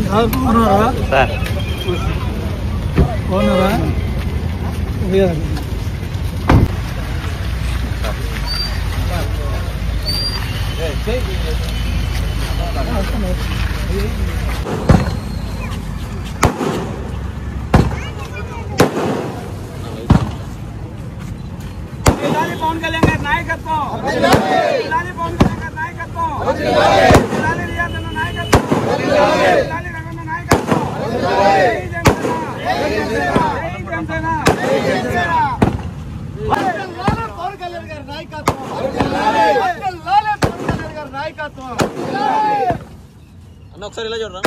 Sir బాగున్నారా? పవన్ కళ్యాణ్ గారి నాయకత్వం, పవన్ కళ్యాణ్ గారి నాయకత్వం, రియాజ్ అన్న నాయకత్వం, రఘున్న నాయకత్వం, పవన్ కళ్యాణ్ గారి నాయకత్వం, నాయకత్వం అన్న ఒకసారి ఇలా చూడరా.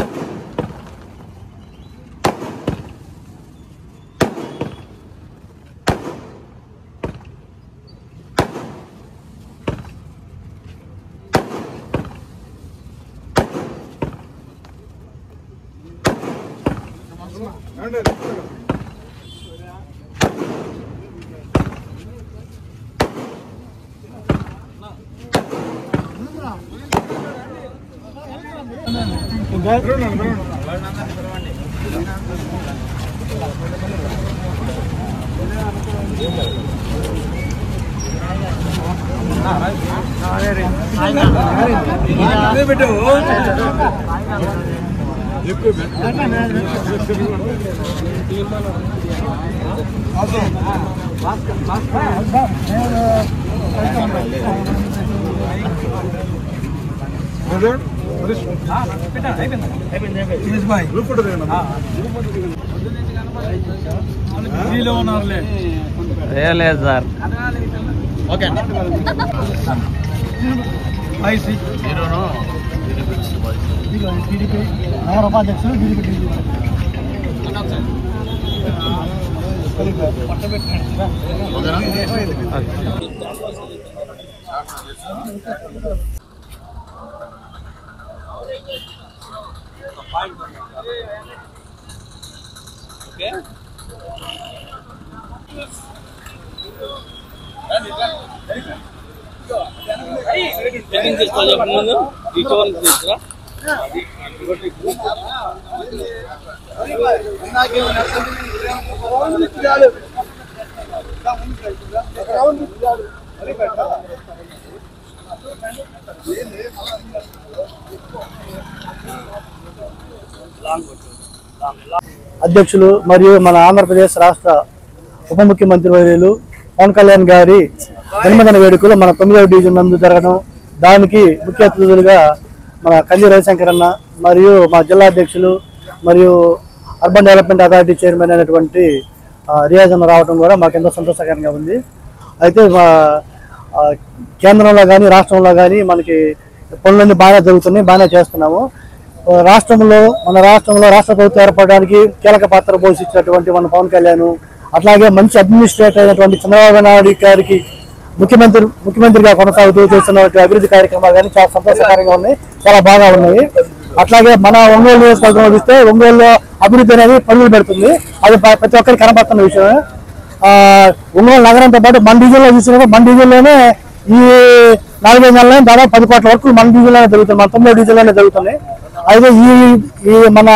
లేదు సార్. ఓకే నగర ఉపాధ్యక్షులు అధ్యక్షులు మరియు మన ఆంధ్రప్రదేశ్ రాష్ట్ర ఉప ముఖ్యమంత్రి వర్యులు పవన్ కళ్యాణ్ గారి జన్మదిన వేడుకలు మన 9వ డివిజన్ నందు జరగడం, దానికి ముఖ్య అతిథులుగా మన కంది రవిశంకర్ అన్న మరియు మా జిల్లా అధ్యక్షులు మరియు అర్బన్ డెవలప్మెంట్ అథారిటీ చైర్మన్ అయినటువంటి రియాజ్ అన్న రావడం కూడా మాకు ఎంతో సంతోషకరంగా ఉంది. అయితే మా కేంద్రంలో కానీ రాష్ట్రంలో కానీ మనకి పనులన్నీ బాగా జరుగుతున్నాయి, బాగానే చేస్తున్నాము. మన రాష్ట్రంలో రాష్ట్ర ప్రభుత్వం ఏర్పడడానికి కీలక పాత్ర పోషించినటువంటి మన పవన్ కళ్యాణ్, అట్లాగే మంచి అడ్మినిస్ట్రేటర్ అయినటువంటి చంద్రబాబు నాయుడు గారికి ముఖ్యమంత్రిగా కొనసాగుతూ చేస్తున్న అభివృద్ధి కార్యక్రమాలు కానీ చాలా సంతోషకరంగా ఉన్నాయి, చాలా బాగా ఉన్నాయి. అట్లాగే మన ఒంగోలు నియోజకవర్గంలో చూస్తే ఒంగోలులో అభివృద్ధి అనేది పరుగులు పెడుతుంది, అది ప్రతి ఒక్కరికి కనబడుతున్న విషయం. ఒంగోలు నగరంతో పాటు మన డివిజన్లో చూసినప్పుడు మన డివిజన్లోనే ఈ 4-5 నెలలనే దాదాపు 10 కోట్ల వరకు మన డివిజన్లోనే జరుగుతుంది, మన 9వ డివిజన్లోనే జరుగుతున్నాయి. అయితే ఈ మన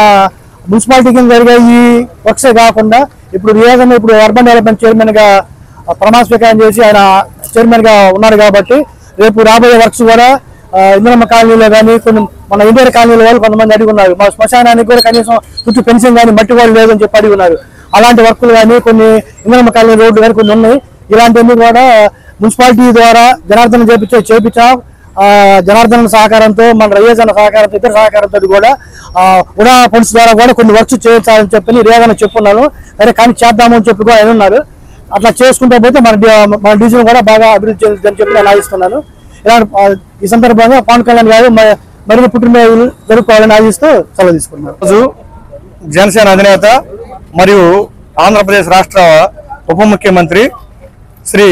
మున్సిపాలిటీ కింద జరిగే ఈ వర్క్సే కాకుండా ఇప్పుడు రియాజ్ అన్న ఇప్పుడు అర్బన్ డెవలప్మెంట్ చైర్మన్ గా ప్రమాణ స్వీకారం చేసి ఆయన చైర్మన్ గా ఉన్నారు కాబట్టి రేపు రాబోయే వర్క్స్ కూడా ఇంద్రమ్మ కాలనీలో కానీ కొన్ని మన ఇండియర్ కాలనీలో వాళ్ళు కొంతమంది అడిగి ఉన్నారు. మా శ్మశానానికి కూడా కనీసం చుట్టూ ఫెన్సింగ్ కానీ మట్టి వాళ్ళు లేదని చెప్పి అడిగి ఉన్నారు. అలాంటి వర్కులు కానీ కొన్ని ఇంద్రమ్మ కాలనీ రోడ్లు కానీ కొన్ని ఉన్నాయి. ఇలాంటివన్నీ కూడా మున్సిపాలిటీ ద్వారా జనార్దన చేపించాం. జనార్దన సహకారంతో మన రియాజ్ అన్న సహకారంతో ఇతర సహకారంతో కూడా ఉడా ఫండ్స్ ద్వారా కూడా కొన్ని వర్క్స్ చేయించాలని చెప్పి రియాజ్ అన్న చెప్పున్నాను. సరే కానీ చేద్దాము అని చెప్పి కూడా ఆయన ఉన్నారు. అట్లా చేసుకుంటూ పోతే మన డివిజన్ కూడా బాగా అభివృద్ధి చెందుతుందని చెప్పి నేను ఆశిస్తున్నాను. ఇలాంటి ఈ సందర్భంగా పవన్ కళ్యాణ్ గారు మరిన్ని పుట్టినరోజులు జరుపుకోవాలని ఆశిస్తూ సెలవు తీసుకున్నారు. రోజు జనసేన అధినేత మరియు ఆంధ్రప్రదేశ్ రాష్ట్ర ఉప ముఖ్యమంత్రి శ్రీ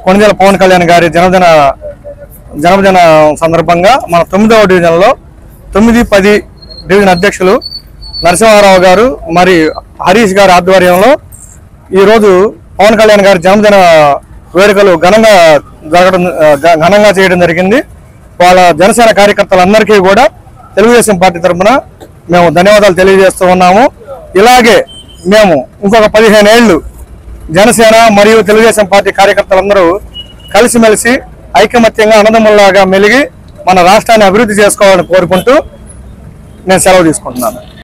కొణిదెల పవన్ కళ్యాణ్ గారి జన్మదిన జన్మదిన సందర్భంగా మన 9వ డివిజన్లో 9-10 డివిజన్ అధ్యక్షులు నరసింహారావు గారు మరి హరీష్ గారి ఆధ్వర్యంలో ఈరోజు పవన్ కళ్యాణ్ గారి జన్మదిన వేడుకలు ఘనంగా చేయడం జరిగింది. వాళ్ళ జనసేన కార్యకర్తలందరికీ కూడా తెలుగుదేశం పార్టీ తరఫున మేము ధన్యవాదాలు తెలియజేస్తూ ఉన్నాము. ఇలాగే మేము ఇంకొక 15 ఏళ్ళు జనసేన మరియు తెలుగుదేశం పార్టీ కార్యకర్తలందరూ కలిసిమెలిసి ఐకమత్యంగా అన్నదమ్ముల్లాగా మెలిగి మన రాష్ట్రాన్ని అభివృద్ధి చేసుకోవాలని కోరుకుంటూ నేను సెలవు తీసుకుంటున్నాను.